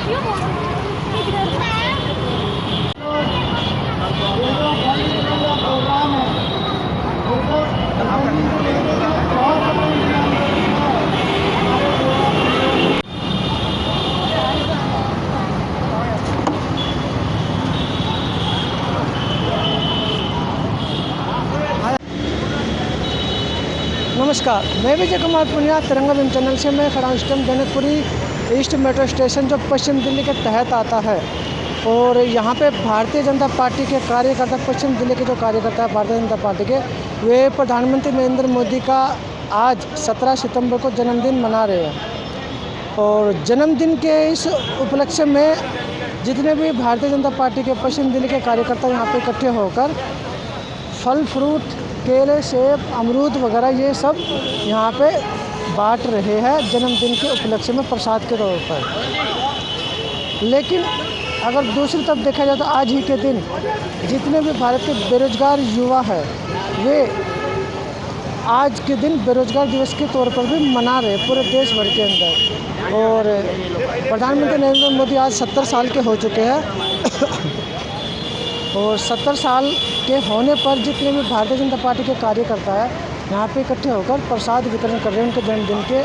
नमस्कार, मैं विजय कुमार पुनिया तिरंगा अभियान चैनल से मैं खड़ा हूँ इस time Janakpuri east metro station जो पश्चिम दिल्ली के तहत आता है। और यहाँ पे भारतीय जनता पार्टी के कार्यकर्ता, पश्चिम दिल्ली के जो कार्यकर्ता है भारतीय जनता पार्टी के, वे प्रधानमंत्री नरेंद्र मोदी का आज 17 सितंबर को जन्मदिन मना रहे हैं। और जन्मदिन के इस उपलक्ष्य में जितने भी भारतीय जनता पार्टी के पश्चिम दिल्ली के कार्यकर्ता यहाँ पे इकट्ठे होकर फल फ्रूट, केले, सेब, अमरूद वगैरह ये सब यहाँ पे बांट रहे हैं जन्मदिन के उपलक्ष्य में प्रसाद के तौर पर। लेकिन अगर दूसरी तरफ देखा जाए तो आज ही के दिन जितने भी भारत के बेरोजगार युवा हैं वे आज के दिन बेरोजगार दिवस के तौर पर भी मना रहे पूरे देश भर के अंदर। और प्रधानमंत्री नरेंद्र मोदी आज 70 साल के हो चुके हैं और 70 साल के होने पर जितने भी भारतीय जनता पार्टी के कार्यकर्ता हैं यहाँ पे इकट्ठे होकर प्रसाद वितरण कर रहे हैं उनके जन्मदिन के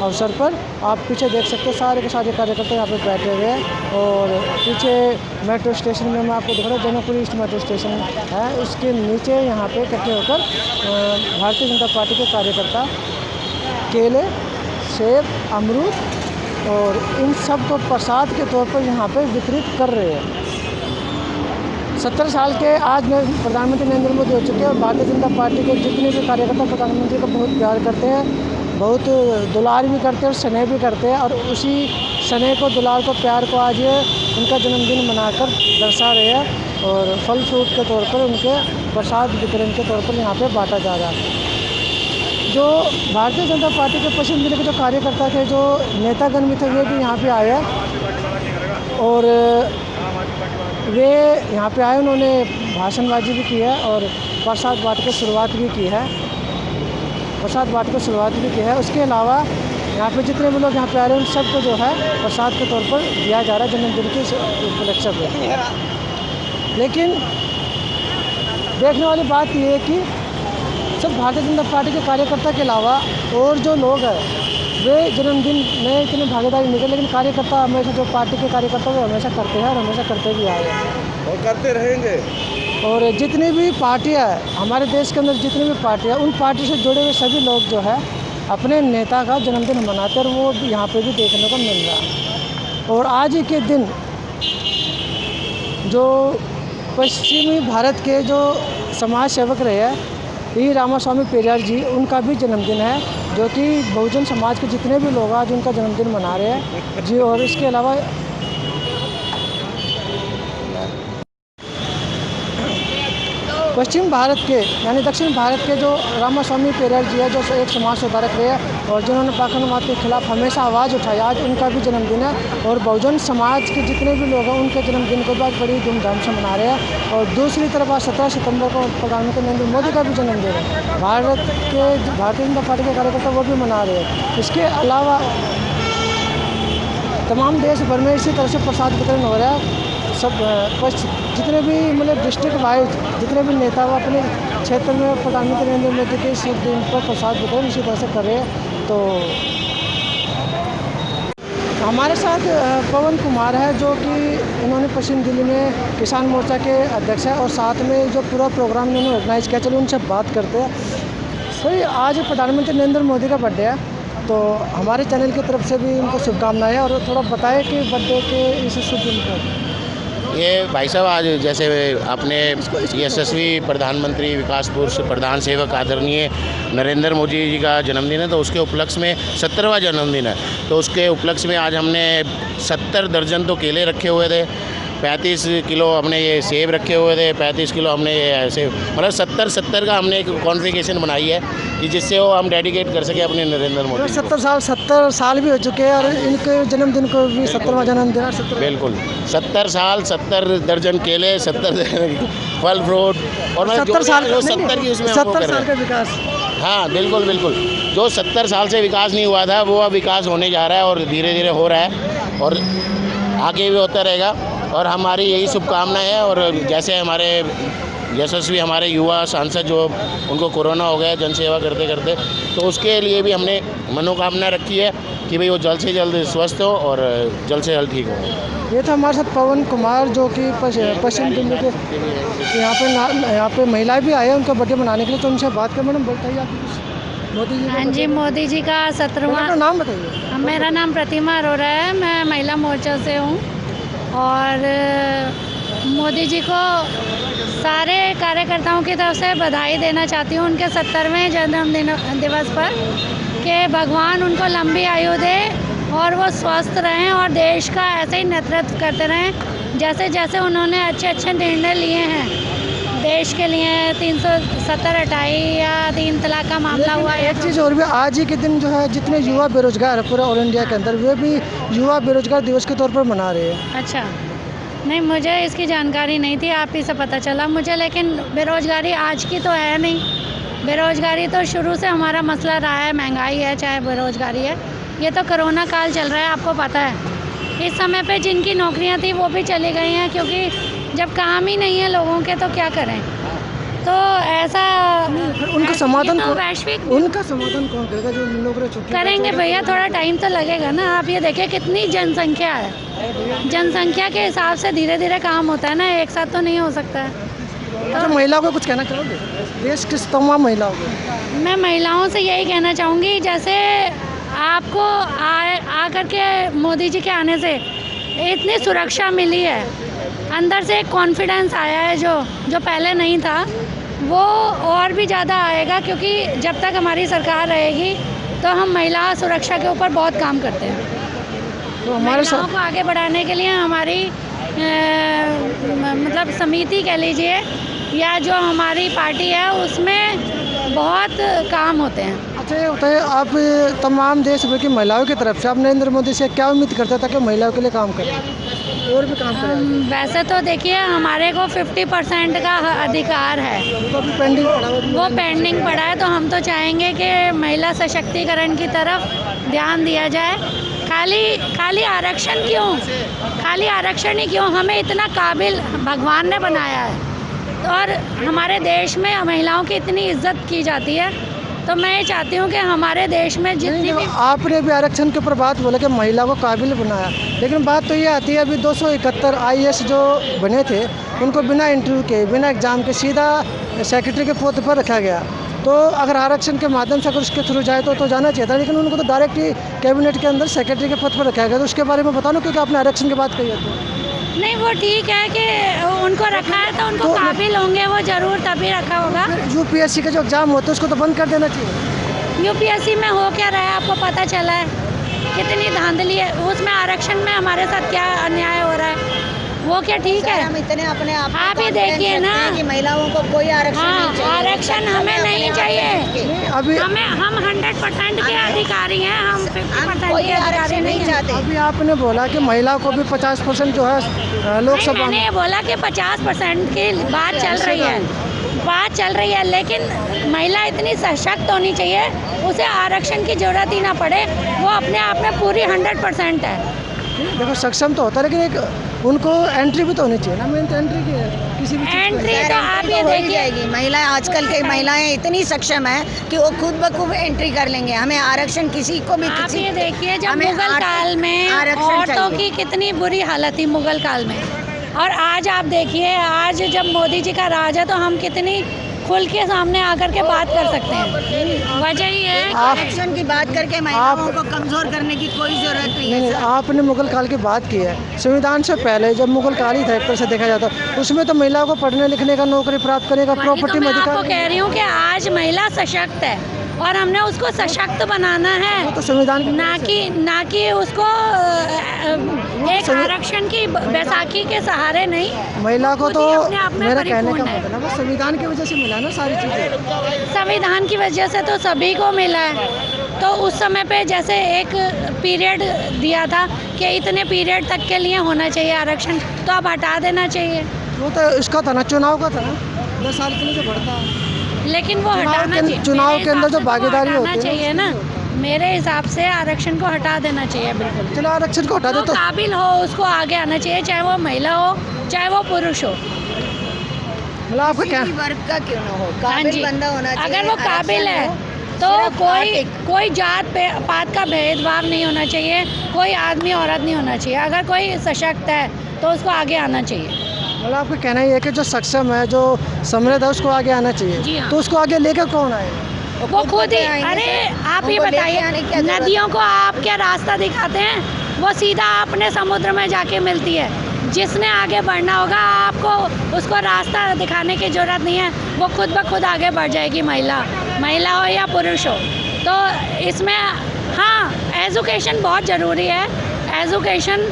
अवसर पर। आप पीछे देख सकते हैं सारे के सारे कार्यकर्ता यहाँ पे बैठे हुए हैं। और पीछे मेट्रो स्टेशन में मैं आपको दिख रहा हूँ, जनकपुरी ईस्ट मेट्रो स्टेशन है, उसके नीचे यहाँ पे इकट्ठे होकर भारतीय जनता पार्टी के कार्यकर्ता केले, सेब, अमरूद और इन सब को प्रसाद के तौर पर यहाँ पर वितरित कर रहे हैं। 70 साल के आज में प्रधानमंत्री नरेंद्र मोदी हो चुके हैं और भारतीय जनता पार्टी के जितने भी कार्यकर्ता प्रधानमंत्री को बहुत प्यार करते हैं, बहुत दुलार भी करते हैं और स्नेह भी करते हैं। और उसी स्नेह को, दुलार को, प्यार को आज ये उनका जन्मदिन मनाकर दर्शा रहे हैं। और फल फ्रूट के तौर पर उनके प्रसाद वितरण के तौर पर यहाँ पर बांटा जा रहा है। जो भारतीय जनता पार्टी के पश्चिम जिले के जो कार्यकर्ता थे, जो नेतागण भी थे, वे भी यहाँ पर आए हैं और वे यहाँ पे आए, उन्होंने भाषणबाजी भी की है और प्रसाद बांट के शुरुआत भी की है। उसके अलावा यहाँ पे जितने भी लोग यहाँ पे आ रहे हैं उन सबको जो है प्रसाद के तौर पर दिया जा रहा है जन्मदिन के उपलक्ष्य पे। लेकिन देखने वाली बात ये है कि सब भारतीय जनता पार्टी के कार्यकर्ता के अलावा और जो लोग हैं वे जन्मदिन में इतनी भागीदारी नहीं करते, लेकिन कार्यकर्ता हमेशा, जो पार्टी के कार्यकर्ता वो हमेशा करते हैं और हमेशा करते भी आए हैं और करते रहेंगे। और जितनी भी पार्टियाँ हमारे देश के अंदर, जितनी भी पार्टियाँ, उन पार्टी से जुड़े हुए सभी लोग जो है अपने नेता का जन्मदिन मनाते हैं और वो यहाँ पे भी देखने को मिल रहा है। और आज ही के दिन जो पश्चिमी भारत के जो समाज सेवक रहे हैं ई रामास्वामी पेरियार जी, उनका भी जन्मदिन है, जो कि बहुजन समाज के जितने भी लोग आज उनका जन्मदिन मना रहे हैं जी। और इसके अलावा पश्चिम भारत के यानी दक्षिण भारत के जो रामास्वामी पेरियार जी है, जो एक समाज सुधारक रहे हैं और जिन्होंने पाखंडवाद के खिलाफ हमेशा आवाज़ उठाई, आज उनका भी जन्मदिन है। और बहुजन समाज के जितने भी लोग हैं उनके जन्मदिन को भी आज बड़ी धूमधाम से मना रहे हैं। और दूसरी तरफ आज 17 सितंबर को प्रधानमंत्री नरेंद्र मोदी का भी जन्मदिन है, भारतीय जनता पार्टी के कार्यकर्ता वो भी मना रहे हैं। इसके अलावा तमाम देश भर में इसी तरह से प्रसाद वितरण हो रहा है। सब जितने भी मतलब डिस्ट्रिक्ट वाइज जितने भी नेता वो अपने क्षेत्र में प्रधानमंत्री नरेंद्र मोदी के इस दिन पर प्रसाद वितरण इसी तरह से कर रहे हैं। तो हमारे साथ पवन कुमार है, जो कि इन्होंने पश्चिम दिल्ली में किसान मोर्चा के अध्यक्ष है और साथ में जो पूरा प्रोग्राम इन्होंने ऑर्गेनाइज किया। चलो उनसे बात करते हैं। सही, आज प्रधानमंत्री नरेंद्र मोदी का बर्थडे है, तो हमारे चैनल की तरफ से भी उनको शुभकामनाएं। और थोड़ा बताएं कि बर्थडे के इस शुभ दिन पर ये भाई साहब, आज जैसे अपने यशस्वी प्रधानमंत्री विकास पुरुष प्रधान सेवक आदरणीय नरेंद्र मोदी जी का जन्मदिन है, तो उसके उपलक्ष्य में 70वां जन्मदिन है, तो उसके उपलक्ष्य में आज हमने 70 दर्जन तो केले रखे हुए थे, 35 किलो हमने ये सेब रखे हुए थे, 35 किलो हमने ये ऐसे मतलब 70 का हमने एक कॉन्फ़िगरेशन बनाई है कि जिससे वो हम डेडिकेट कर सके अपने नरेंद्र मोदी। 70 साल भी हो चुके हैं और इनके जन्मदिन को भी 70वां जन्मदिन है। बिल्कुल 70 साल, 70 दर्जन केले, 70 फल फ्रूट और 70 साल जो 70 की उसमें 70 साल का विकास। हाँ बिल्कुल बिल्कुल, जो 70 साल से विकास नहीं हुआ था वो अब विकास होने जा रहा है और धीरे धीरे हो रहा है। और आगे भी होता रहेगा और हमारी यही शुभकामनाएं है। और जैसे हमारे यशस्वी हमारे युवा सांसद जो उनको कोरोना हो गया जन सेवा करते करते, तो उसके लिए भी हमने मनोकामना रखी है कि भाई वो जल्द से जल्द स्वस्थ हो और जल्द से जल्द ठीक हो। ये था हमारे साथ पवन कुमार जो कि पश्चिम दिल्ली के यहाँ पे महिलाएं भी आए हैं उनका बर्थडे मनाने के लिए, तो उनसे बात करें। मैडम बताइए आप मोदी जी। हाँ जी, मोदी जी का 17वां। नाम बताइए। मेरा नाम प्रतिमा अरोड़ा है, मैं महिला मोर्चा से हूँ और मोदी जी को सारे कार्यकर्ताओं की तरफ से बधाई देना चाहती हूँ उनके 70वें जन्मदिन दिवस पर, कि भगवान उनको लंबी आयु दे और वो स्वस्थ रहें और देश का ऐसे ही नेतृत्व करते रहें जैसे जैसे उन्होंने अच्छे अच्छे निर्णय लिए हैं देश के लिए। 370 हटाई या 3 तलाक का मामला हुआ। एक चीज़ और भी, आज ही के दिन जो है जितने युवा बेरोजगार है पूरे ऑल इंडिया के अंदर, वे भी युवा बेरोजगार दिवस के तौर पर मना रहे हैं। अच्छा, नहीं मुझे इसकी जानकारी नहीं थी, आप ही से पता चला मुझे। लेकिन बेरोजगारी आज की तो है नहीं, बेरोजगारी तो शुरू से हमारा मसला रहा है। महंगाई है चाहे बेरोजगारी है, ये तो कोरोना काल चल रहा है, आपको पता है। इस समय पे जिनकी नौकरियां थी वो भी चली गई हैं, क्योंकि जब काम ही नहीं है लोगों के तो क्या करें। तो ऐसा उनका समाधान तो वैश्विक उनका समाधान कौन करेगा जो नौकरी छुट्टी करेंगे भैया, थोड़ा टाइम तो लगेगा ना। आप ये देखिए कितनी जनसंख्या है, जनसंख्या के हिसाब से धीरे धीरे काम होता है ना, एक साथ तो नहीं हो सकता है। तो महिलाओं को कुछ कहना चाहोगे, देश की तमाम महिलाओं को? मैं महिलाओं से यही कहना चाहूँगी, जैसे आपको आकर के मोदी जी के आने से इतनी सुरक्षा मिली है, अंदर से एक कॉन्फिडेंस आया है जो पहले नहीं था, वो और भी ज़्यादा आएगा। क्योंकि जब तक हमारी सरकार रहेगी तो हम महिला सुरक्षा के ऊपर बहुत काम करते हैं। तो हमारे महिलाओं को आगे बढ़ाने के लिए हमारी मतलब समिति कह लीजिए या जो हमारी पार्टी है उसमें बहुत काम होते हैं। अच्छा ये बताइए, आप तमाम देश भर की महिलाओं की तरफ से आप नरेंद्र मोदी से क्या उम्मीद करते हैं ताकि महिलाओं के लिए काम करें और भी काम करें? वैसे तो देखिए हमारे को 50% का अधिकार है, तो अभी पेंडिंग पड़ा है, वो पेंडिंग पड़ा है। तो हम तो चाहेंगे कि महिला सशक्तिकरण की तरफ ध्यान दिया जाए। खाली आरक्षण क्यों, खाली आरक्षण ही क्यों, हमें इतना काबिल भगवान ने बनाया है और हमारे देश में महिलाओं की इतनी इज्जत की जाती है। तो मैं ये चाहती हूँ कि हमारे देश में जितनी भी आपने भी आरक्षण के ऊपर बात बोला कि महिला को काबिल बनाया, लेकिन बात तो ये आती है अभी 271 IAS जो बने थे उनको बिना इंटरव्यू के बिना एग्ज़ाम के सीधा सेक्रेटरी के पद पर रखा गया। तो अगर आरक्षण के माध्यम से अगर उसके थ्रू जाए तो जाना चाहिए था, लेकिन उनको तो डायरेक्ट ही कैबिनेट के अंदर सेक्रेटरी के पद पर रखा गया। तो उसके बारे में बता लो, क्योंकि आपने आरक्षण की बात कही है। तो नहीं, वो ठीक है कि उनको रखा है तो उनको काबिल होंगे वो ज़रूर, तभी रखा होगा। UPSC का जो एग्ज़ाम होता है उसको तो बंद कर देना चाहिए। UPSC में हो क्या रहा है आपको पता चला है, कितनी धांधली है उसमें। आरक्षण में हमारे साथ क्या अन्याय हो रहा है, वो क्या ठीक है? हम इतने अपने आप ही देखिए ना कि महिलाओं को कोई आरक्षण नहीं चाहिए। आरक्षण हमें नहीं चाहिए। अभी हम 100% के अधिकारी हैं, हम 50% कोई के अधिकारी आरक्षण नहीं नहीं हैं। चाहते। अभी आपने बोला कि महिला को भी 50% जो है नहीं, लोकसभा मैंने ये बोला कि 50% की बात चल रही है, लेकिन महिला इतनी सशक्त होनी चाहिए, उसे आरक्षण की जरूरत ही ना पड़े, वो अपने आप में पूरी 100% है। देखो सक्षम तो होता है, लेकिन एक उनको एंट्री भी तो होनी चाहिए ना। मेन तो एंट्री की है किसी भी चीज़ में। एंट्री तो आप ये हो ही देखिए, जाएगी। महिलाएं आजकल की महिलाएं इतनी सक्षम है कि वो खुद ब खुद एंट्री कर लेंगे। हमें आरक्षण किसी को भी आप किसी ये देखिए जब हमें मुगल काल में आरक्षण औरतों चाहिए। की कितनी बुरी हालत थी मुगल काल में, और आज आप देखिए आज जब मोदी जी का राज है तो हम कितनी खुल के सामने आकर के बात कर सकते हैं। वजह ही है आरक्षण की बात करके महिलाओं को कमजोर करने की कोई जरूरत नहीं है। नहीं, आपने मुगल काल की बात की है। संविधान से पहले जब मुगल काल ही था एक तरह से देखा जाता, उसमें तो महिलाओं को पढ़ने लिखने का, नौकरी प्राप्त करने का, वही प्रॉपर्टी तो में मैं आपको अधिकार। कह रही हूँ कि आज महिला सशक्त है और हमने उसको सशक्त बनाना है, तो संविधान ना कि उसको एक आरक्षण की बैसाखी के सहारे नहीं। महिला को खुद तो ही अपने आप में मेरा कहने का परिपूर्ण है। मतलब है संविधान की वजह से मिला ना सारी चीज़ें। संविधान की वजह से तो सभी को मिला है। तो उस समय पे जैसे एक पीरियड दिया था कि इतने पीरियड तक के लिए होना चाहिए आरक्षण, तो अब हटा देना चाहिए। वो तो इसका था ना, चुनाव का था ना, 10 साल के लिए जो बढ़ता है। लेकिन वो हटाना चाहिए, चुनाव मेरे के अंदर हिसाब जो से तो भागीदारी हटाना होती है चाहिए ना। मेरे हिसाब से आरक्षण को हटा देना चाहिए बिल्कुल। चलो आरक्षण को हटा दे जो तो काबिल हो उसको आगे आना चाहिए, चाहे वो महिला हो चाहे वो पुरुष हो। मतलब आपका क्या किसी भी वर्ग का क्यों ना हो, हाँ काबिल जी, बंदा होना चाहिए। अगर वो काबिल है तो सिर्फ कोई जात पात का भेदभाव नहीं होना चाहिए, कोई आदमी औरत नहीं होना चाहिए। अगर कोई सशक्त है तो उसको आगे आना चाहिए। मतलब आपका कहना ये है कि जो सक्षम है, जो समृद्ध है, उसको आगे आना चाहिए। जी हाँ। तो उसको आगे लेकर कौन आए? वो खुद ही। आएंगे अरे सर। आप ये उनको लेके बताइए, आने की क्या जरूरत नदियों को आप क्या रास्ता दिखाते हैं? वो सीधा अपने समुद्र में जाके मिलती है। जिसने आगे बढ़ना होगा आपको उसको रास्ता दिखाने की ज़रूरत नहीं है, वो खुद ब खुद आगे बढ़ जाएगी। महिला हो या पुरुष हो। तो इसमें हाँ, एजुकेशन बहुत ज़रूरी है, एजुकेशन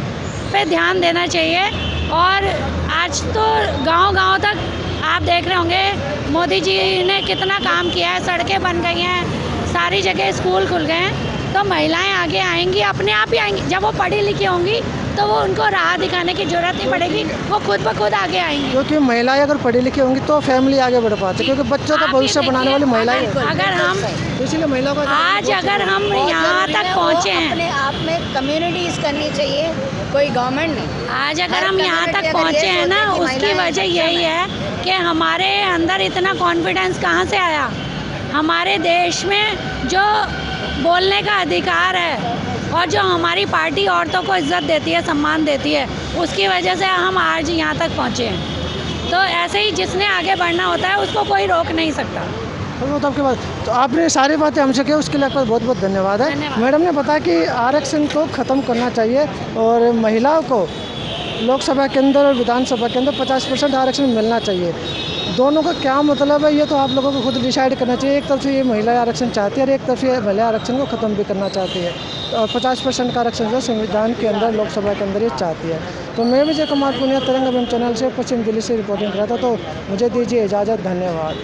पे ध्यान देना चाहिए। और आज तो गांव-गांव तक आप देख रहे होंगे मोदी जी ने कितना काम किया है, सड़कें बन गई हैं, सारी जगह स्कूल खुल गए हैं। तो महिलाएं आगे आएंगी, अपने आप ही आएंगी। जब वो पढ़ी लिखी होंगी तो वो उनको राह दिखाने की ज़रूरत नहीं पड़ेगी, वो खुद ब खुद आगे आएंगी। क्योंकि महिलाएं अगर पढ़ी लिखी होंगी तो फैमिली आगे बढ़ पाती है, क्योंकि बच्चों का आप भविष्य ये बनाने वाली देखिए, महिलाएं हैं। अगर हम तो इसीलिए महिलाओं का आज अगर हम यहाँ तक पहुँचे हैं, अपने आप में कम्युनिटीज करनी चाहिए, कोई गवर्नमेंट नहीं। आज अगर हर हम यहाँ community तक अगर पहुँचे ये हैं ना, सोचे कि उसकी महिलाएं वजह सक्षम यही है कि हमारे अंदर इतना कॉन्फिडेंस कहाँ से आया। हमारे देश में जो बोलने का अधिकार है और जो हमारी पार्टी औरतों को इज्जत देती है, सम्मान देती है, उसकी वजह से हम आज यहाँ तक पहुँचे हैं। तो ऐसे ही जिसने आगे बढ़ना होता है उसको कोई रोक नहीं सकता। वो तो आपके बात, तो आपने सारी बातें हमसे की, उसके लिए आपका बहुत बहुत धन्यवाद है। धन्यवाद। मैडम ने बताया कि आरक्षण को ख़त्म करना चाहिए और महिलाओं को लोकसभा के अंदर और विधानसभा के अंदर 50% आरक्षण मिलना चाहिए। दोनों का क्या मतलब है ये तो आप लोगों को खुद डिसाइड करना चाहिए। एक तरफ से ये महिला आरक्षण चाहती है और एक तरफ से महिला आरक्षण को ख़त्म भी करना चाहती है। और 50% का आरक्षण जो संविधान के अंदर, लोकसभा के अंदर ये चाहती है। तो मैं विजय कुमार पुनिया, तरंग FM चैनल से पश्चिम दिल्ली से रिपोर्टिंग कर रहा था। तो मुझे दीजिए इजाज़त, धन्यवाद।